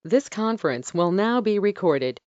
This conference will now be recorded.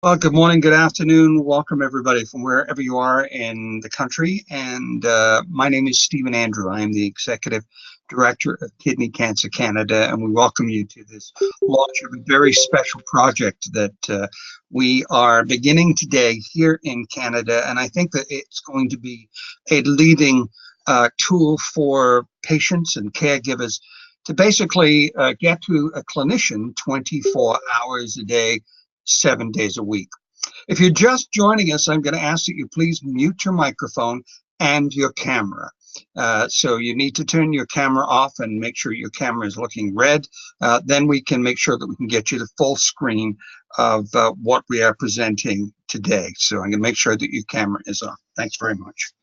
Well, good morning, good afternoon. Welcome, everybody, from wherever you are in the country. And my name is Stephen Andrew. I am the Executive Director of Kidney Cancer Canada, and we welcome you to this launch of a very special project that we are beginning today here in Canada. And I think that it's going to be a leading tool for patients and caregivers to basically get to a clinician 24 hours a day, 7 days a week. If you're just joining us, I'm going to ask that you please mute your microphone and your camera. So you need to turn your camera off and make sure your camera is looking red. Then we can make sure that we can get you the full screen of what we are presenting today. So I'm going to make sure that your camera is off. Thanks very much.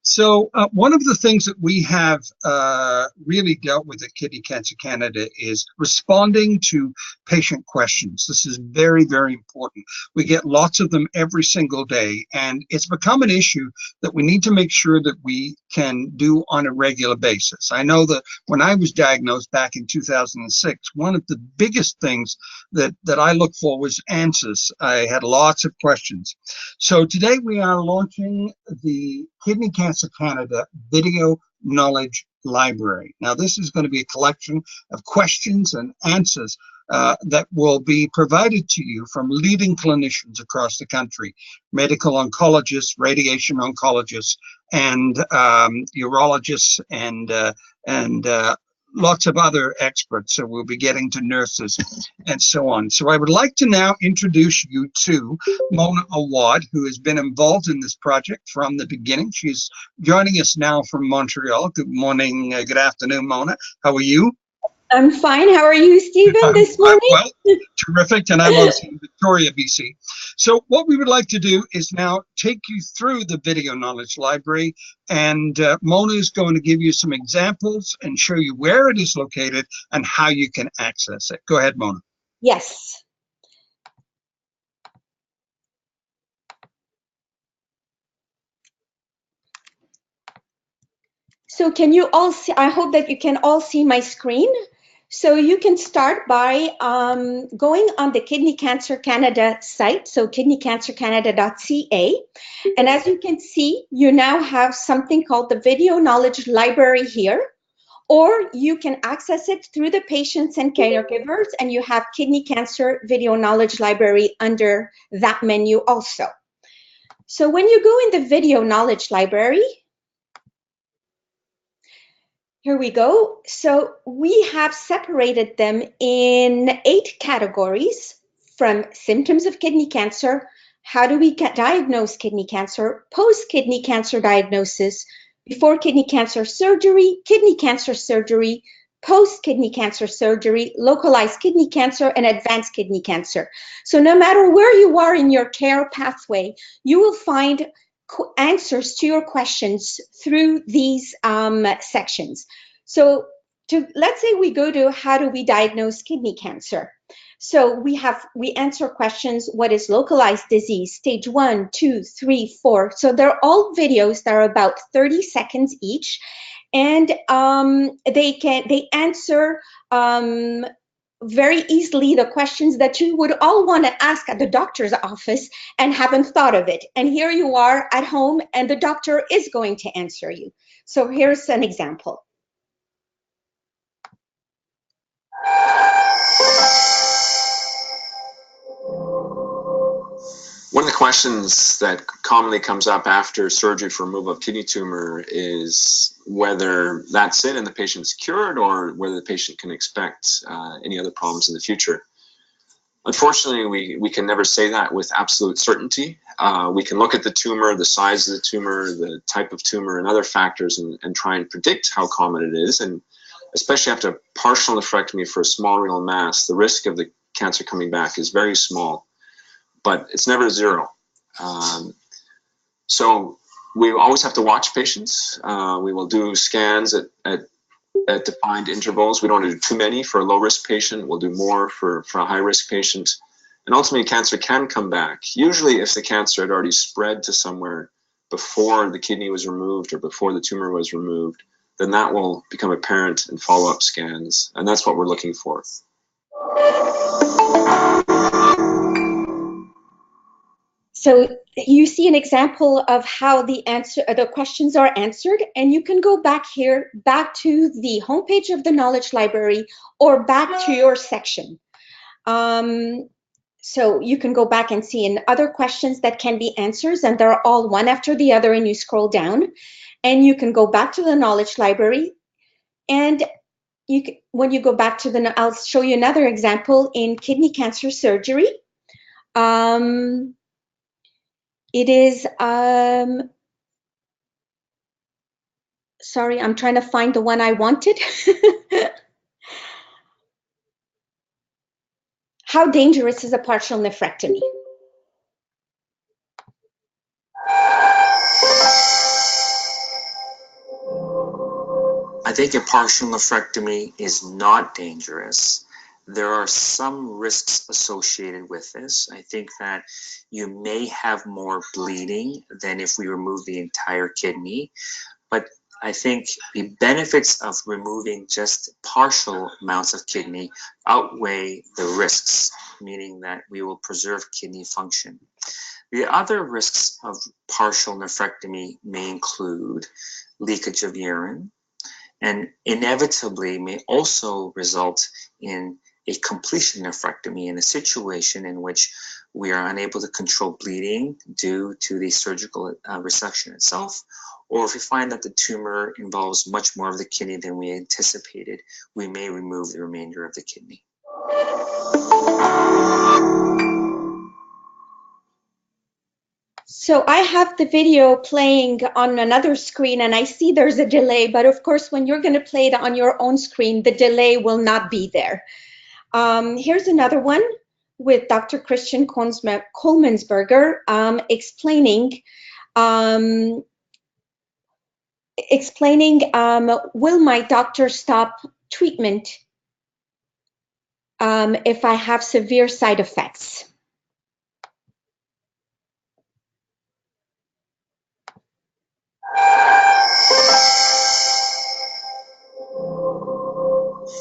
So one of the things that we have really dealt with at Kidney Cancer Canada is responding to patient questions. This is very, very important. We get lots of them every single day, and it's become an issue that we need to make sure that we can do on a regular basis. I know that when I was diagnosed back in 2006, one of the biggest things that I looked for was answers. I had lots of questions. So today we are launching the Kidney Cancer Canada Video Knowledge Library. Now, this is going to be a collection of questions and answers that will be provided to you from leading clinicians across the country, medical oncologists, radiation oncologists, and urologists, and lots of other experts. So we'll be getting to nurses and so on. So I would like to now introduce you to Mona Awad, who has been involved in this project from the beginning. She's joining us now from Montreal. Good morning, good afternoon, Mona. How are you? I'm fine. How are you, Stephen, this morning? Well, terrific. And I'm also in Victoria, BC. So what we would like to do is now take you through the Video Knowledge Library. And Mona is going to give you some examples and show you where it is located and how you can access it. Go ahead, Mona. Yes. So can you all see, I hope that you can all see my screen. So you can start by going on the Kidney Cancer Canada site, so kidneycancercanada.ca. And as you can see, you now have something called the Video Knowledge Library here, or you can access it through the patients and caregivers, and you have Kidney Cancer Video Knowledge Library under that menu also. So when you go in the Video Knowledge Library, here we go. So we have separated them in 8 categories, from symptoms of kidney cancer, how do we diagnose kidney cancer, post-kidney cancer diagnosis, before kidney cancer surgery, post-kidney cancer surgery, localized kidney cancer, and advanced kidney cancer. So no matter where you are in your care pathway, you will find answers to your questions through these sections. So let's say we go to how do we diagnose kidney cancer. So we answer questions: what is localized disease, stage 1, 2, 3, 4. So they're all videos that are about 30 seconds each, and they answer very easily the questions that you would all want to ask at the doctor's office and haven't thought of it. And here you are at home, and the doctor is going to answer you. So here's an example. One of the questions that commonly comes up after surgery for removal of kidney tumor is whether that's it and the patient's cured, or whether the patient can expect any other problems in the future. Unfortunately, we can never say that with absolute certainty. We can look at the tumor, the size of the tumor, the type of tumor, and other factors, and try and predict how common it is. And especially after partial nephrectomy for a small renal mass, the risk of the cancer coming back is very small, but it's never zero. So we always have to watch patients. We will do scans at defined intervals. We don't want to do too many for a low-risk patient. We'll do more for a high-risk patient. And ultimately, cancer can come back. Usually, if the cancer had already spread to somewhere before the kidney was removed or before the tumor was removed, then that will become apparent in follow-up scans. And that's what we're looking for. So you see an example of how the questions are answered, and you can go back to the homepage of the Knowledge Library, or back to your section. So you can go back and see in other questions that can be answers, and they're all one after the other, and you scroll down, and you can go back to the Knowledge Library, and when you go back to I'll show you another example in kidney cancer surgery. It is, sorry, I'm trying to find the one I wanted. How dangerous is a partial nephrectomy? I think a partial nephrectomy is not dangerous. There are some risks associated with this. I think that you may have more bleeding than if we remove the entire kidney, but I think the benefits of removing just partial amounts of kidney outweigh the risks, meaning that we will preserve kidney function. The other risks of partial nephrectomy may include leakage of urine, and inevitably may also result in a completion nephrectomy, in a situation in which we are unable to control bleeding due to the surgical resection itself, or if we find that the tumor involves much more of the kidney than we anticipated, we may remove the remainder of the kidney. So I have the video playing on another screen, and I see there's a delay, but of course, when you're going to play it on your own screen, the delay will not be there. Here's another one with Dr. Christian Kohlmensberger explaining will my doctor stop treatment if I have severe side effects?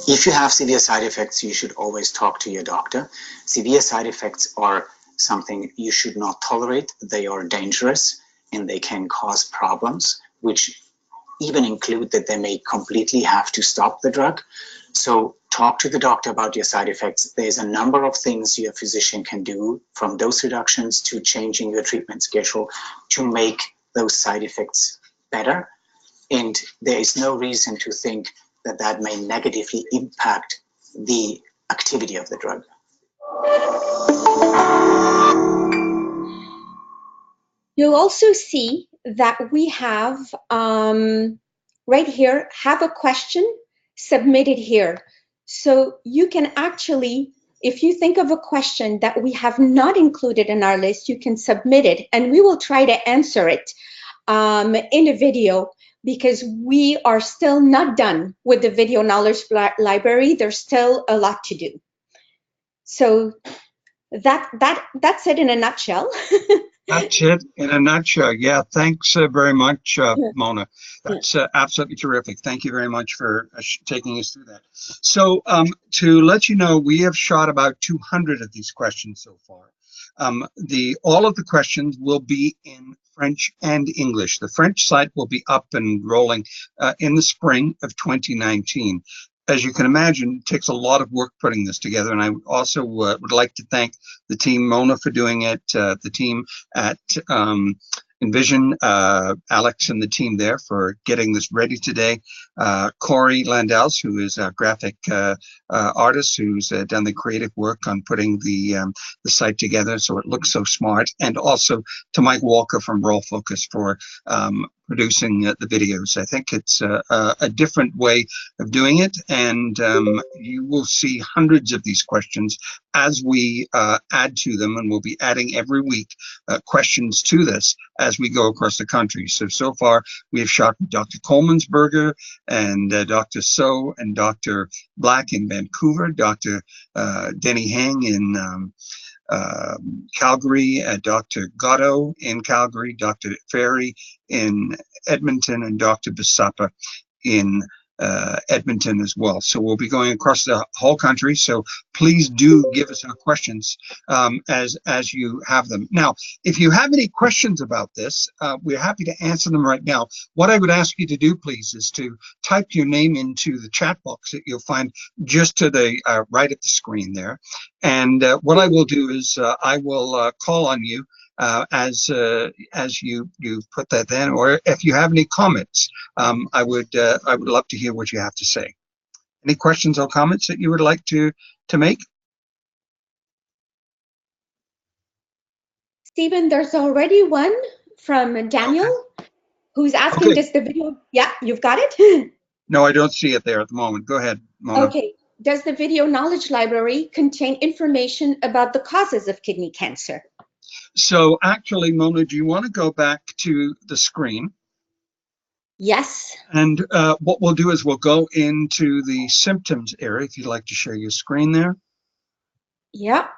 If you have severe side effects, you should always talk to your doctor. Severe side effects are something you should not tolerate. They are dangerous and they can cause problems, which even include that they may completely have to stop the drug. So talk to the doctor about your side effects. There's a number of things your physician can do, from dose reductions to changing your treatment schedule, to make those side effects better. And there is no reason to think that that may negatively impact the activity of the drug. You'll also see that we have right here, have a question submitted here. So you can actually, if you think of a question that we have not included in our list, you can submit it, and we will try to answer it in a video because we are still not done with the video knowledge library. There's still a lot to do. So that's it in a nutshell. That's it in a nutshell. Yeah, thanks very much, Mona. That's absolutely terrific. Thank you very much for taking us through that. So to let you know, we have shot about 200 of these questions so far. All of the questions will be in French and English. The French site will be up and rolling in the spring of 2019. As you can imagine, it takes a lot of work putting this together, and I also would like to thank the team, Mona, for doing it, the team at Envision, Alex and the team there for getting this ready today. Corey Landels, who is a graphic artist who's done the creative work on putting the site together so it looks so smart, and also to Mike Walker from Roll Focus for producing the videos. I think it's a different way of doing it, and you will see hundreds of these questions as we add to them, and we'll be adding every week questions to this as we go across the country. So far we have shot Dr. Coleman'sberger and Dr. So and Dr. Black in Vancouver, Dr. Denny Hang in Calgary, Dr. Gatto in Calgary, Dr. Ferry in Edmonton, and Dr. Bisapa in Edmonton as well. So we'll be going across the whole country. So please do give us our questions as you have them. Now, if you have any questions about this, we're happy to answer them right now. What I would ask you to do, please, is to type your name into the chat box that you'll find just to the right of the screen there. And what I will do is I will call on you as you put that in, or if you have any comments, I would love to hear what you have to say. Any questions or comments that you would like to make? Stephen, there's already one from Daniel, who's asking, does the video, yeah, you've got it? No, I don't see it there at the moment. Go ahead, Mona. Okay. Does the video knowledge library contain information about the causes of kidney cancer? So actually, Mona, do you want to go back to the screen? Yes. And what we'll do is we'll go into the symptoms area, if you'd like to share your screen there. Yep.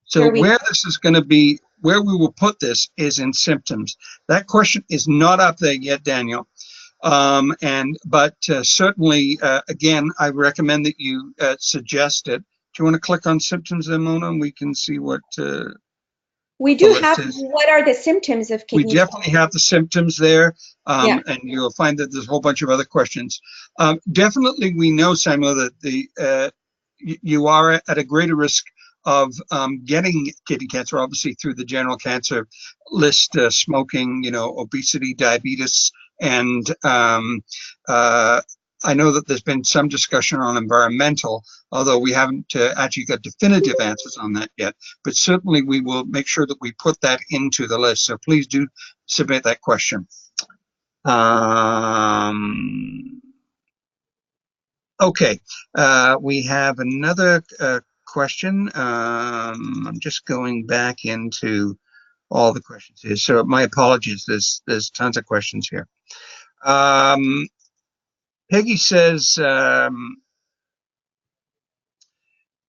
So where this is going to be, where we will put this is in symptoms. That question is not up there yet, Daniel. But certainly, again, I recommend that you suggest it. Do you want to click on symptoms then, Mona, and we can see what we do have what are the symptoms of kidney cancer? We definitely have the symptoms there, yeah. And you'll find that there's a whole bunch of other questions. Definitely, we know, Samuel, that you are at a greater risk of getting kidney cancer, obviously through the general cancer list, smoking, obesity, diabetes, and I know that there's been some discussion on environmental, although we haven't actually got definitive answers on that yet. But certainly we will make sure that we put that into the list. So please do submit that question. Okay, we have another question. I'm just going back into all the questions here. So my apologies, there's tons of questions here. Peggy says, I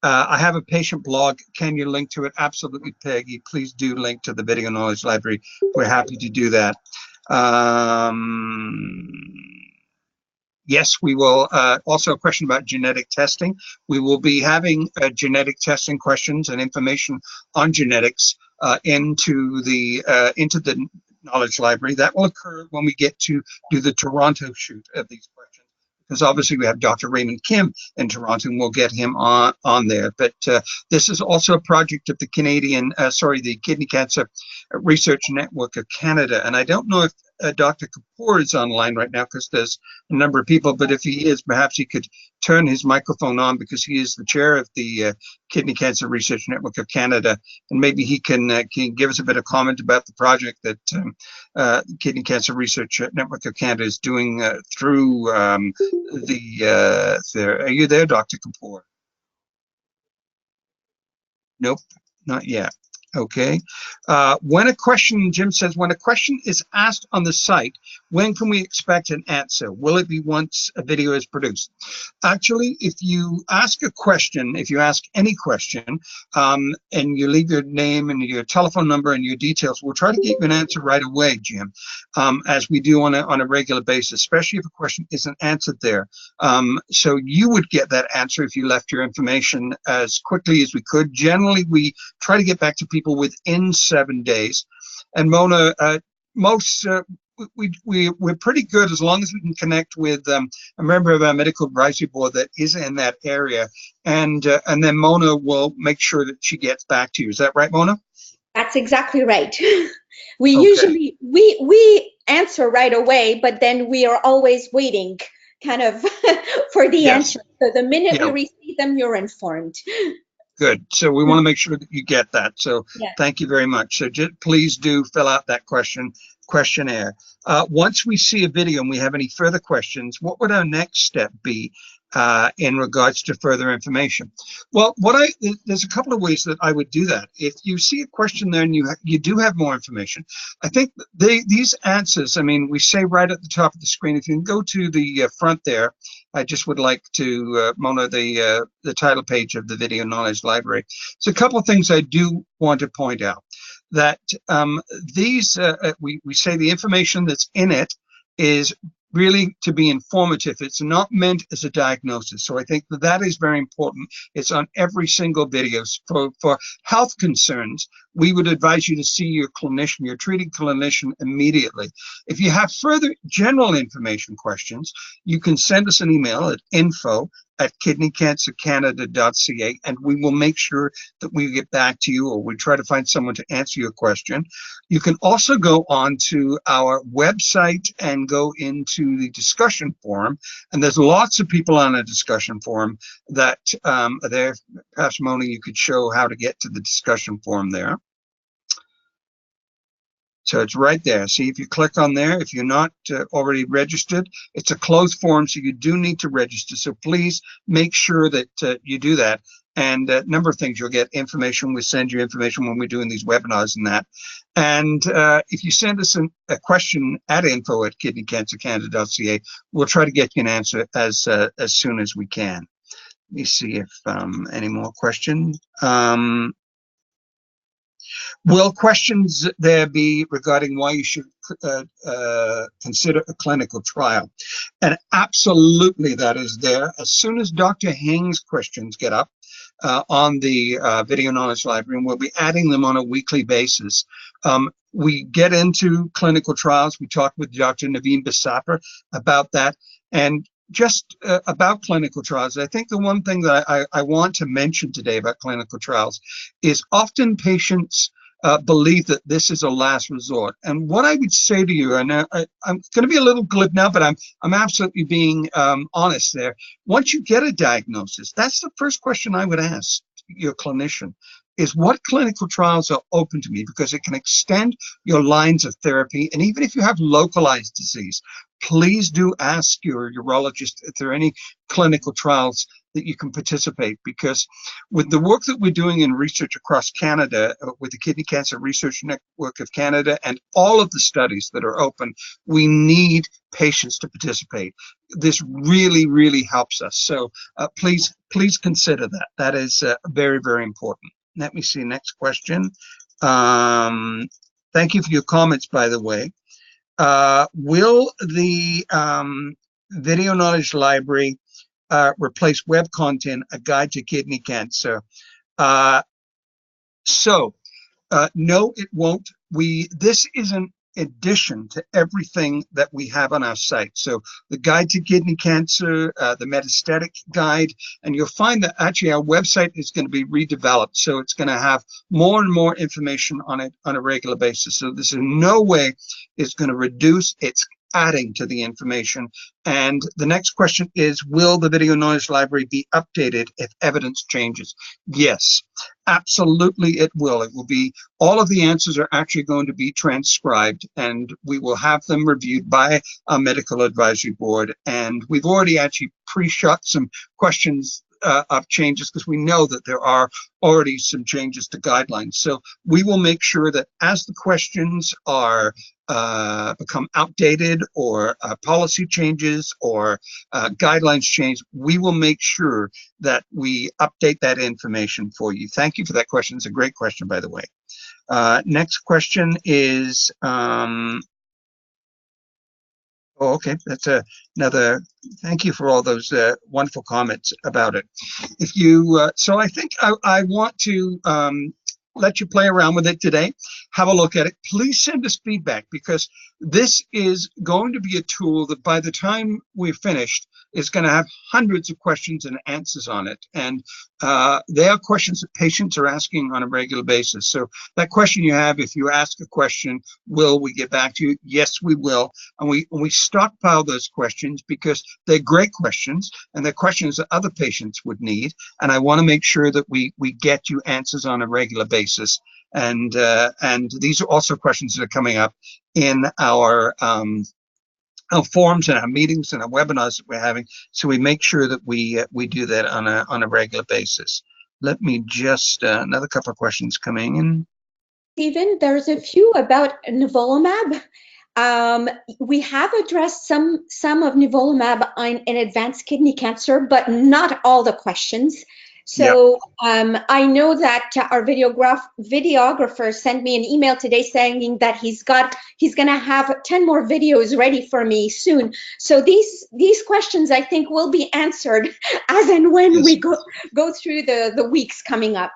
have a patient blog. Can you link to it? Absolutely, Peggy. Please do link to the Video Knowledge Library. We're happy to do that. Yes, we will. Also a question about genetic testing. We will be having genetic testing questions and information on genetics into the Knowledge Library. That will occur when we get to do the Toronto shoot of these questions, because obviously we have Dr. Raymond Kim in Toronto, and we'll get him on there. But this is also a project of the the Kidney Cancer Research Network of Canada. And I don't know if Dr. Kapoor is online right now, because there's a number of people, but if he is, perhaps he could turn his microphone on, because he is the chair of the Kidney Cancer Research Network of Canada, and maybe he can give us a bit of comment about the project that Kidney Cancer Research Network of Canada is doing through are you there, Dr. Kapoor? Nope, not yet. Okay. Jim says, when a question is asked on the site, when can we expect an answer? Will it be once a video is produced? Actually, if you ask a question, if you ask any question, and you leave your name and your telephone number and your details, we'll try to get you an answer right away, Jim, as we do on a regular basis, especially if a question isn't answered there. So you would get that answer if you left your information as quickly as we could. Generally, we try to get back to people within 7 days. And Mona, we're pretty good as long as we can connect with a member of our medical advisory board that is in that area, and then Mona will make sure that she gets back to you. Is that right, Mona? That's exactly right. We Okay. usually we answer right away, but then we are always waiting kind of for the Yes. answer. So the minute Yeah. we receive them, you're informed. Good. So we want to make sure that you get that. So Yeah. thank you very much. So please do fill out that questionnaire. Once we see a video and we have any further questions, what would our next step be in regards to further information? Well, there's a couple of ways that I would do that. If you see a question there and you do have more information, I think these answers, I mean, we say right at the top of the screen, if you can go to the front there, I just would like to, Mona, the title page of the Video Knowledge Library. So a couple of things I do want to point out. That we say the information that's in it is really to be informative. It's not meant as a diagnosis. So I think that is very important. It's on every single video. For health concerns, we would advise you to see your clinician, your treating clinician, immediately. If you have further general information questions, you can send us an email at info@kidneycancercanada.ca, and we will make sure that we get back to you, or we try to find someone to answer your question. You can also go on to our website and go into the discussion forum, and there's lots of people on a discussion forum that are there. Perhaps, Mona, you could show how to get to the discussion forum there. So it's right there. See, if you click on there, if you're not already registered, it's a closed forum, so you do need to register. So please make sure that you do that. And a number of things, you'll get information. We'll send you information when we're doing these webinars and that. And if you send us a question at info@kidneycancercanada.ca, we'll try to get you an answer as soon as we can. Let me see if any more questions. Will questions there be regarding why you should consider a clinical trial? And absolutely that is there. As soon as Dr. Hing's questions get up on the Video Knowledge Library, and we'll be adding them on a weekly basis, we get into clinical trials. We talk with Dr. Naveen Basapar about that. And just about clinical trials, I think the one thing that I want to mention today about clinical trials is often patients believe that this is a last resort. And what I would say to you, and I'm going to be a little glib now, but I'm absolutely being honest there. Once you get a diagnosis, that's the first question I would ask your clinician, is what clinical trials are open to me, because it can extend your lines of therapy. And even if you have localized disease, please do ask your urologist if there are any clinical trials that you can participate, because with the work that we're doing in research across Canada, with the Kidney Cancer Research Network of Canada and all of the studies that are open, we need patients to participate. This really, really helps us. So please consider that. That is very, very important. Let me see, next question. Thank you for your comments, by the way. Will the Video Knowledge Library replace web content, a guide to kidney cancer? No, it won't. This is an addition to everything that we have on our site. So the guide to kidney cancer, the metastatic guide, and you'll find that actually our website is going to be redeveloped. So it's going to have more and more information on it on a regular basis. So this in no way is going to reduce, it's adding to the information. And the next question is, will the Video Knowledge Library be updated if evidence changes? Yes, absolutely it will. It will be, all of the answers are actually going to be transcribed, and we will have them reviewed by our medical advisory board. And we've already actually pre-shot some questions up changes because we know that there are already some changes to guidelines. So we will make sure that as the questions are become outdated or policy changes or guidelines change, we will make sure that we update that information for you. Thank you for that question. It's a great question, by the way. Next question is, oh, okay, that's another, thank you for all those wonderful comments about it. If you, so I think I want to let you play around with it today. Have a look at it. Please send us feedback, because this is going to be a tool that by the time we're finished is going to have hundreds of questions and answers on it. And they are questions that patients are asking on a regular basis. So that question you have, if you ask a question, will we get back to you? Yes, we will. And we stockpile those questions because they're great questions and they're questions that other patients would need. And I want to make sure that we get you answers on a regular basis. And these are also questions that are coming up in our forums and our meetings and our webinars that we're having. So we make sure that we do that on a regular basis. Let me just, another couple of questions coming in. Stephen, there's a few about nivolumab. We have addressed some of nivolumab in advanced kidney cancer, but not all the questions. So I know that our videographer sent me an email today saying that he's going to have 10 more videos ready for me soon. So these questions I think will be answered as and when we go through the weeks coming up.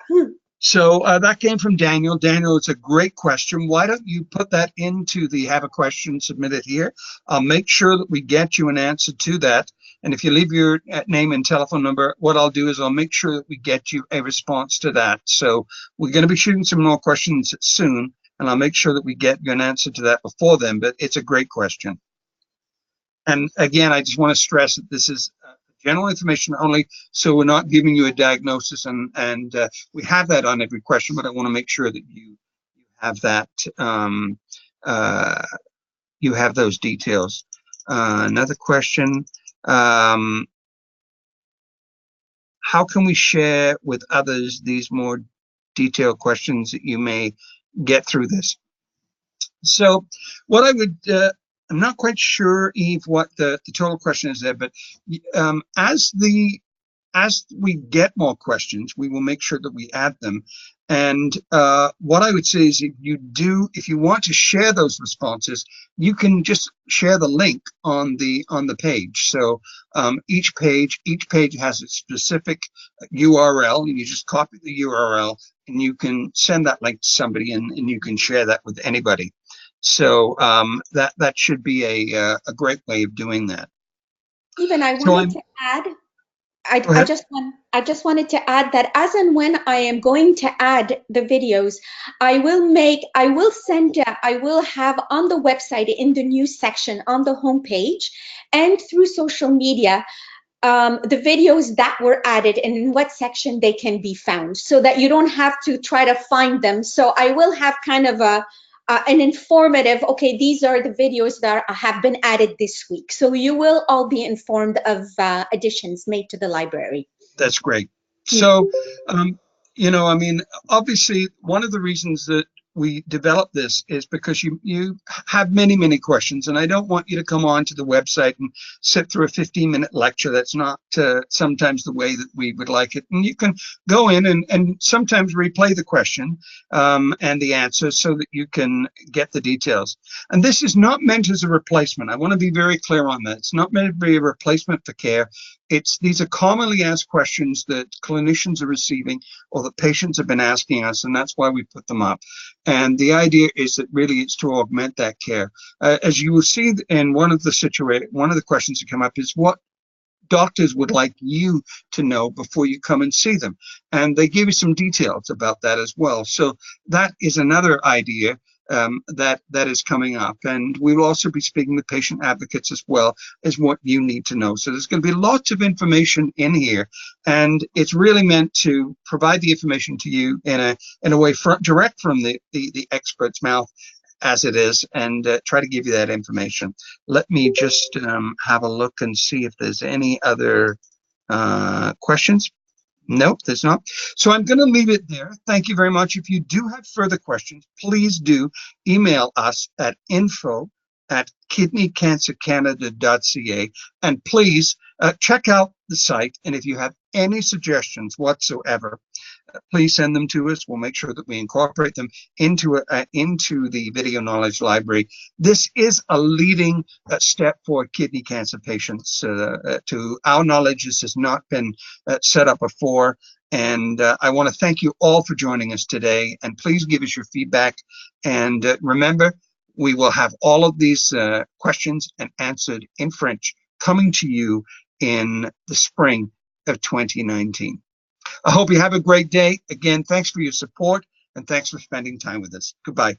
So that came from Daniel. Daniel, it's a great question. Why don't you put that into the have a question submitted here? I'll make sure that we get you an answer to that. And if you leave your name and telephone number, what I'll do is I'll make sure that we get you a response to that. So we're going to be shooting some more questions soon, and I'll make sure that we get you an answer to that before then. But it's a great question. And again, I just want to stress that this is general information only, so we're not giving you a diagnosis, and we have that on every question, but I want to make sure that you have that, you have those details. Another question, how can we share with others these more detailed questions that you may get through this? So what I would, I'm not quite sure, Eve, what the total question is there, but as we get more questions, we will make sure that we add them. And what I would say is if you want to share those responses, you can just share the link on the page. So each page has a specific URL, and you just copy the URL and you can send that link to somebody, and you can share that with anybody. So that should be a great way of doing that. Even I wanted to add, I just wanted to add that as and when I am going to add the videos, I will have on the website in the news section on the homepage and through social media the videos that were added and in what section they can be found, so that you don't have to try to find them. So I will have kind of an informative, okay, these are the videos that have been added this week. So you will all be informed of additions made to the library. That's great. So, you know, I mean, obviously, one of the reasons that we developed this is because you have many questions, and I don't want you to come on to the website and sit through a 15-minute lecture. That's not sometimes the way that we would like it. And you can go in and sometimes replay the question and the answer so that you can get the details. And this is not meant as a replacement. I want to be very clear on that. It's not meant to be a replacement for care. These are commonly asked questions that clinicians are receiving or that patients have been asking us, and that's why we put them up. And the idea is that really it's to augment that care. As you will see in one of the questions that come up is what doctors would like you to know before you come and see them. And they give you some details about that as well. So that is another idea that is coming up. And we will also be speaking with patient advocates as well as what you need to know. So there's going to be lots of information in here, and it's really meant to provide the information to you in a way direct from the expert's mouth as it is, and try to give you that information. Let me just have a look and see if there's any other Questions? Nope, there's not. So I'm going to leave it there. Thank you very much. If you do have further questions, please do email us at info@kidneycancercanada.ca, and please check out the site. And if you have any suggestions whatsoever, please send them to us. We'll make sure that we incorporate them into the video knowledge library. This is a leading step for kidney cancer patients. To our knowledge, this has not been set up before. And I want to thank you all for joining us today. And please give us your feedback. And remember, we will have all of these questions and answered in French coming to you in the spring of 2019. I hope you have a great day. Again, thanks for your support and thanks for spending time with us. Goodbye.